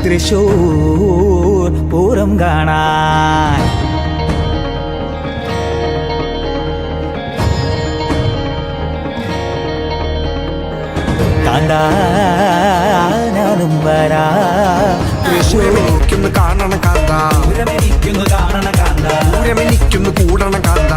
തൃശൂർ പൂരം കാണാൻ. ഞാനും വരാ തൃശൂർ കാണണം കാന്ത, പൂരമെനിക്കുന്നു കാണണം കാന്ത, പൂരമെനിക്കുന്നു കൂടണം കാന്ത.